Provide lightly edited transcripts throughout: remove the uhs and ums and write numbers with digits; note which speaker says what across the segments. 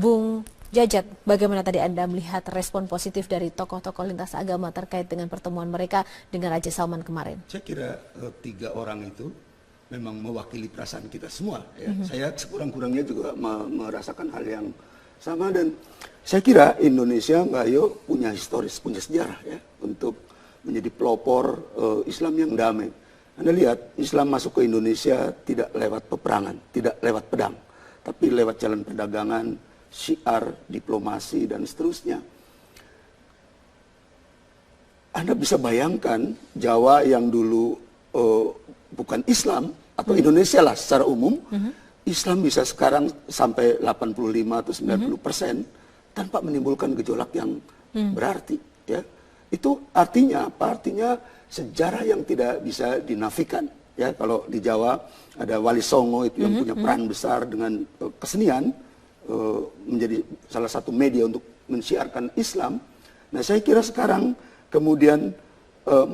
Speaker 1: Bung Jajat, bagaimana tadi Anda melihat respon positif dari tokoh-tokoh lintas agama terkait dengan pertemuan mereka dengan Raja Salman kemarin?
Speaker 2: Saya kira 3 orang itu memang mewakili perasaan kita semua. Ya. Saya sekurang-kurangnya juga merasakan hal yang sama, dan saya kira Indonesia, Mbak Ayu, punya historis, punya sejarah ya untuk menjadi pelopor Islam yang damai. Anda lihat, Islam masuk ke Indonesia tidak lewat peperangan, tidak lewat pedang, tapi lewat jalan perdagangan, syiar, diplomasi, dan seterusnya. Anda bisa bayangkan Jawa yang dulu bukan Islam, atau Indonesia lah secara umum, Islam bisa sekarang sampai 85 atau 90% tanpa menimbulkan gejolak yang berarti. Ya. Itu artinya apa? Artinya sejarah yang tidak bisa dinafikan. Ya, kalau di Jawa ada Wali Songo itu yang punya peran besar dengan kesenian, menjadi salah satu media untuk mensiarkan Islam. Nah, saya kira sekarang kemudian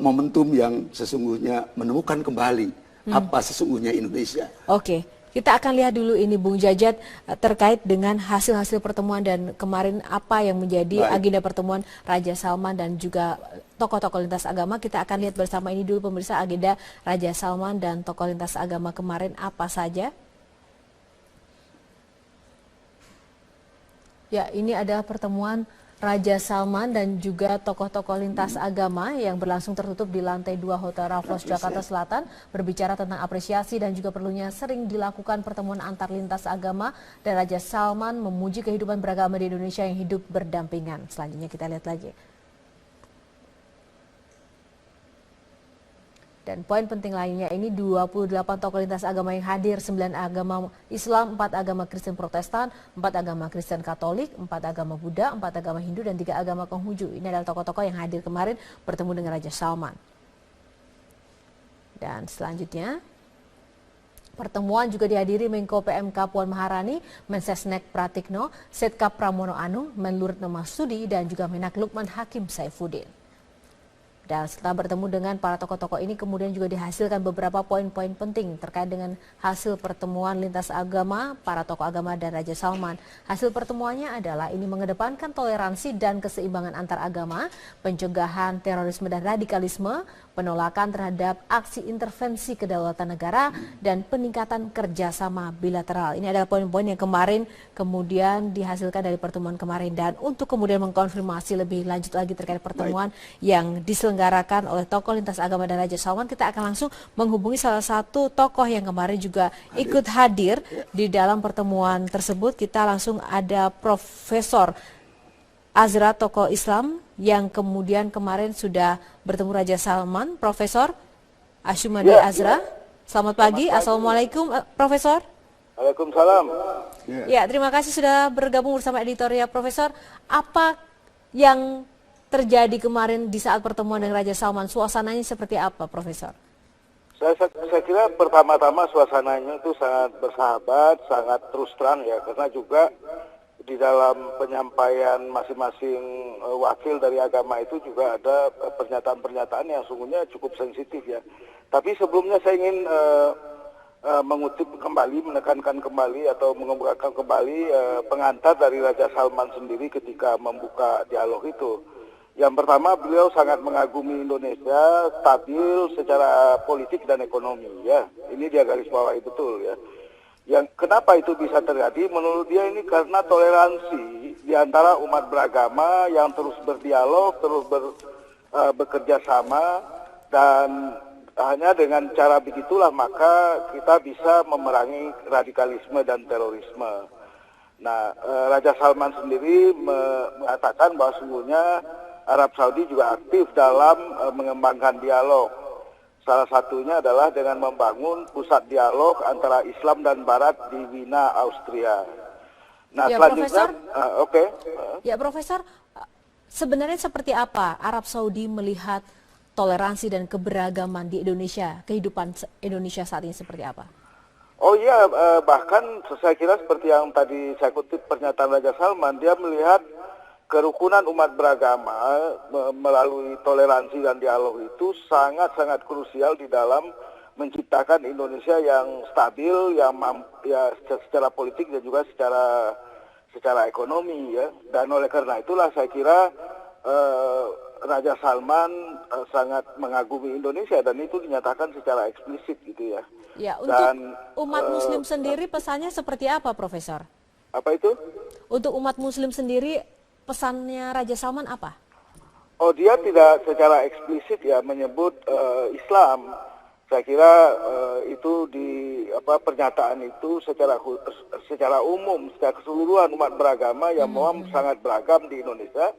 Speaker 2: momentum yang sesungguhnya menemukan kembali apa sesungguhnya Indonesia.
Speaker 1: Oke, kita akan lihat dulu ini Bung Jajat terkait dengan hasil-hasil pertemuan dan kemarin apa yang menjadi agenda pertemuan Raja Salman dan juga tokoh-tokoh lintas agama. Kita akan lihat bersama ini dulu pemirsa, agenda Raja Salman dan tokoh lintas agama kemarin apa saja. Ya, ini adalah pertemuan Raja Salman dan juga tokoh-tokoh lintas agama yang berlangsung tertutup di lantai 2 Hotel Raffles Jakarta Selatan, berbicara tentang apresiasi dan juga perlunya sering dilakukan pertemuan antar lintas agama, dan Raja Salman memuji kehidupan beragama di Indonesia yang hidup berdampingan. Selanjutnya kita lihat lagi. Dan poin penting lainnya ini 28 tokoh lintas agama yang hadir, 9 agama Islam, 4 agama Kristen Protestan, 4 agama Kristen Katolik, 4 agama Buddha, 4 agama Hindu, dan 3 agama Konghucu. Ini adalah tokoh-tokoh yang hadir kemarin bertemu dengan Raja Salman. Dan selanjutnya, pertemuan juga dihadiri Menko PMK Puan Maharani, Mensesnek Pratikno, Setkap Pramono Anung, Menlu Retno Marsudi, dan juga Menak Lukman Hakim Saifuddin. Dan setelah bertemu dengan para tokoh-tokoh ini kemudian juga dihasilkan beberapa poin-poin penting terkait dengan hasil pertemuan lintas agama, para tokoh agama dan Raja Salman. Hasil pertemuannya adalah ini mengedepankan toleransi dan keseimbangan antar agama, pencegahan terorisme dan radikalisme, penolakan terhadap aksi intervensi kedaulatan negara, dan peningkatan kerjasama bilateral. Ini adalah poin-poin yang kemarin kemudian dihasilkan dari pertemuan kemarin. Dan untuk kemudian mengkonfirmasi lebih lanjut lagi terkait pertemuan yang diselenggarakan oleh tokoh lintas agama dan Raja Salman, kita akan langsung menghubungi salah satu tokoh yang kemarin juga ikut hadir di dalam pertemuan tersebut. Kita langsung ada Profesor Azra, tokoh Islam yang kemudian kemarin sudah bertemu Raja Salman. Profesor Ashumadi Azra, selamat pagi. Assalamualaikum Profesor.
Speaker 3: Waalaikumsalam.
Speaker 1: Ya, terima kasih sudah bergabung bersama editorial Profesor. Apa yang terjadi kemarin di saat pertemuan dengan Raja Salman? Suasananya seperti apa, Profesor?
Speaker 3: Saya kira pertama-tama suasananya itu sangat bersahabat, sangat terus terang ya, karena juga di dalam penyampaian masing-masing wakil dari agama itu juga ada pernyataan-pernyataan yang sungguhnya cukup sensitif ya. Tapi sebelumnya saya ingin mengutip kembali, menekankan kembali atau mengemukakan kembali pengantar dari Raja Salman sendiri ketika membuka dialog itu. Yang pertama, beliau sangat mengagumi Indonesia stabil secara politik dan ekonomi ya. Ini dia garis bawahi betul ya. Yang kenapa itu bisa terjadi? Menurut dia ini karena toleransi di antara umat beragama yang terus berdialog, terus bekerja sama, dan hanya dengan cara begitulah maka kita bisa memerangi radikalisme dan terorisme. Nah, Raja Salman sendiri mengatakan bahwa sungguhnya Arab Saudi juga aktif dalam mengembangkan dialog. Salah satunya adalah dengan membangun pusat dialog antara Islam dan Barat di Wina, Austria. Nah,
Speaker 1: ya,
Speaker 3: selanjutnya,
Speaker 1: Ya, Profesor, sebenarnya seperti apa Arab Saudi melihat toleransi dan keberagaman di Indonesia, kehidupan Indonesia saat ini seperti apa?
Speaker 3: Oh iya, bahkan saya kira seperti yang tadi saya kutip pernyataan Raja Salman, dia melihat kerukunan umat beragama melalui toleransi dan dialog itu sangat-sangat krusial di dalam menciptakan Indonesia yang stabil, yang secara politik dan juga secara ekonomi ya. Dan oleh karena itulah saya kira Raja Salman sangat mengagumi Indonesia dan itu dinyatakan secara eksplisit gitu ya.
Speaker 1: Ya, untuk
Speaker 3: Dan
Speaker 1: umat Muslim sendiri pesannya seperti apa, Profesor?
Speaker 3: apa itu?
Speaker 1: Untuk umat Muslim sendiri pesannya Raja Salman apa?
Speaker 3: Oh, dia tidak secara eksplisit ya menyebut Islam. Saya kira itu pernyataan itu secara umum, secara keseluruhan umat beragama yang memang sangat beragam di Indonesia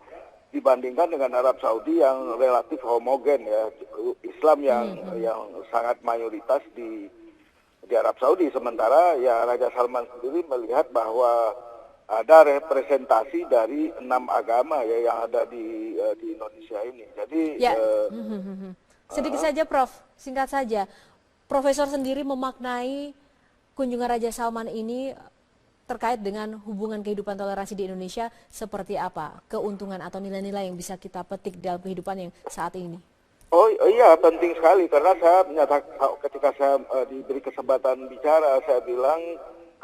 Speaker 3: dibandingkan dengan Arab Saudi yang relatif homogen ya, Islam yang sangat mayoritas di Arab Saudi. Sementara ya Raja Salman sendiri melihat bahwa ada representasi dari 6 agama ya yang ada di Indonesia ini. Jadi
Speaker 1: ya. Sedikit saja Prof, singkat saja. Profesor sendiri memaknai kunjungan Raja Salman ini terkait dengan hubungan kehidupan toleransi di Indonesia seperti apa? Keuntungan atau nilai-nilai yang bisa kita petik dalam kehidupan yang saat ini?
Speaker 3: Oh iya, penting sekali karena saya ketika saya diberi kesempatan bicara, saya bilang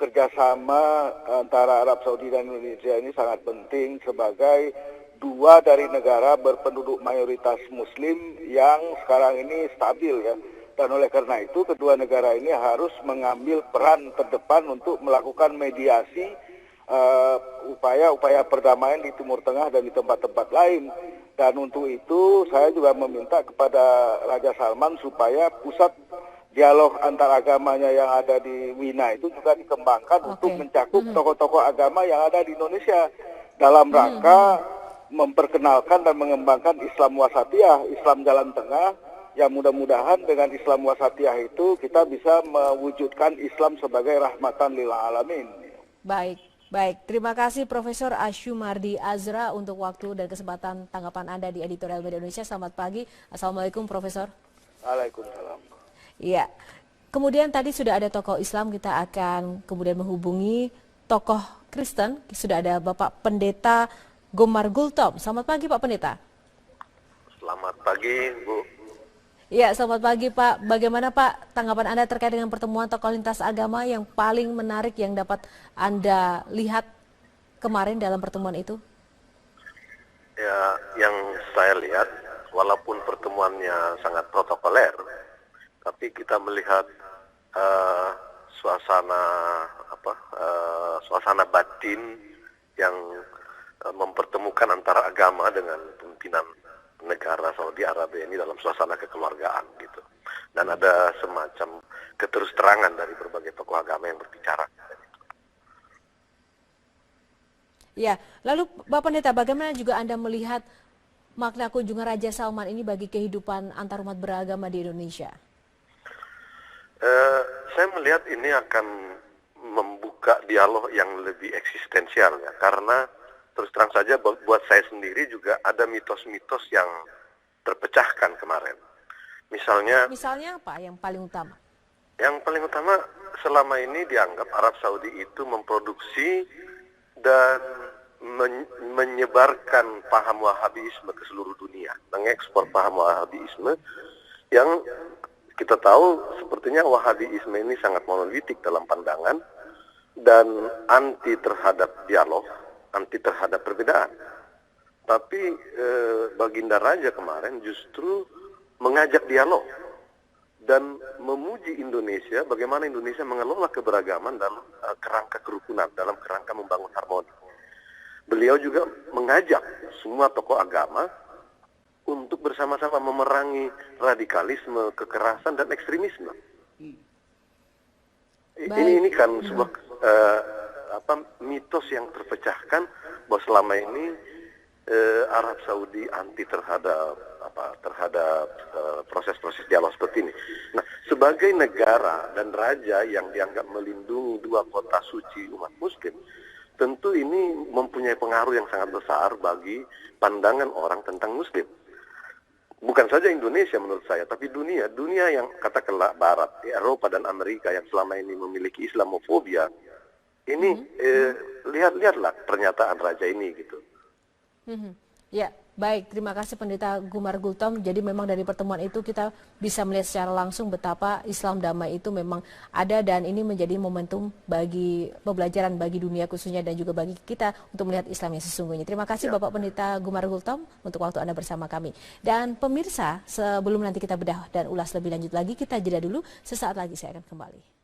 Speaker 3: kerjasama antara Arab Saudi dan Indonesia ini sangat penting sebagai dua dari negara berpenduduk mayoritas Muslim yang sekarang ini stabil ya. Dan oleh karena itu kedua negara ini harus mengambil peran terdepan untuk melakukan mediasi upaya-upaya perdamaian di Timur Tengah dan di tempat-tempat lain. Dan untuk itu saya juga meminta kepada Raja Salman supaya pusat dialog antar agamanya yang ada di Wina itu juga dikembangkan untuk mencakup tokoh-tokoh agama yang ada di Indonesia dalam rangka memperkenalkan dan mengembangkan Islam wasatiyah, Islam jalan tengah, yang mudah-mudahan dengan Islam wasatiyah itu kita bisa mewujudkan Islam sebagai rahmatan lil alamin.
Speaker 1: Baik. Terima kasih Profesor Ashumardi Azra untuk waktu dan kesempatan tanggapan Anda di Editorial Media Indonesia. Selamat pagi. Assalamualaikum Profesor.
Speaker 3: Waalaikumsalam.
Speaker 1: Iya. Kemudian tadi sudah ada tokoh Islam, kita akan kemudian menghubungi tokoh Kristen. Sudah ada Bapak Pendeta Gomar Gultom. Selamat pagi Pak Pendeta.
Speaker 4: Selamat pagi Bu.
Speaker 1: Ya, selamat pagi Pak. Bagaimana Pak tanggapan Anda terkait dengan pertemuan tokoh lintas agama yang paling menarik yang dapat Anda lihat kemarin dalam pertemuan itu?
Speaker 4: Ya, yang saya lihat walaupun pertemuannya sangat protokoler, tapi kita melihat suasana batin yang mempertemukan antara agama dengan pimpinan negara Saudi Arabia ini dalam suasana kekeluargaan gitu. Dan ada semacam keterus-terangan dari berbagai tokoh agama yang berbicara.
Speaker 1: Ya, lalu Bapak Pendeta, bagaimana juga Anda melihat makna kunjungan Raja Salman ini bagi kehidupan antar umat beragama di Indonesia?
Speaker 4: Saya melihat ini akan membuka dialog yang lebih eksistensial ya, karena terus terang saja buat saya sendiri juga ada mitos-mitos yang terpecahkan kemarin. Misalnya
Speaker 1: apa yang paling utama?
Speaker 4: Yang paling utama selama ini dianggap Arab Saudi itu memproduksi dan menyebarkan paham Wahabisme ke seluruh dunia, mengekspor paham Wahabisme yang kita tahu sepertinya Wahabisme ini sangat monolitik dalam pandangan dan anti terhadap dialog, anti terhadap perbedaan. Tapi Baginda Raja kemarin justru mengajak dialog dan memuji Indonesia, bagaimana Indonesia mengelola keberagaman dalam kerangka kerukunan, dalam kerangka membangun harmoni. Beliau juga mengajak semua tokoh agama untuk bersama-sama memerangi radikalisme, kekerasan, dan ekstremisme. Ini kan sebuah mitos yang terpecahkan bahwa selama ini Arab Saudi anti terhadap proses-proses dialog seperti ini. Nah, sebagai negara dan raja yang dianggap melindungi dua kota suci umat Muslim, tentu ini mempunyai pengaruh yang sangat besar bagi pandangan orang tentang Muslim. Bukan saja Indonesia menurut saya, tapi dunia yang katakanlah Barat, Eropa dan Amerika yang selama ini memiliki Islamofobia, ini lihatlah pernyataan raja ini gitu.
Speaker 1: Ya, Baik, terima kasih Pendeta Gumar Gultom. Jadi memang dari pertemuan itu kita bisa melihat secara langsung betapa Islam damai itu memang ada dan ini menjadi momentum bagi pembelajaran bagi dunia khususnya dan juga bagi kita untuk melihat Islam yang sesungguhnya. Terima kasih Bapak Pendeta Gumar Gultom untuk waktu Anda bersama kami. Dan pemirsa, sebelum nanti kita bedah dan ulas lebih lanjut lagi, kita jeda dulu. Sesaat lagi saya akan kembali.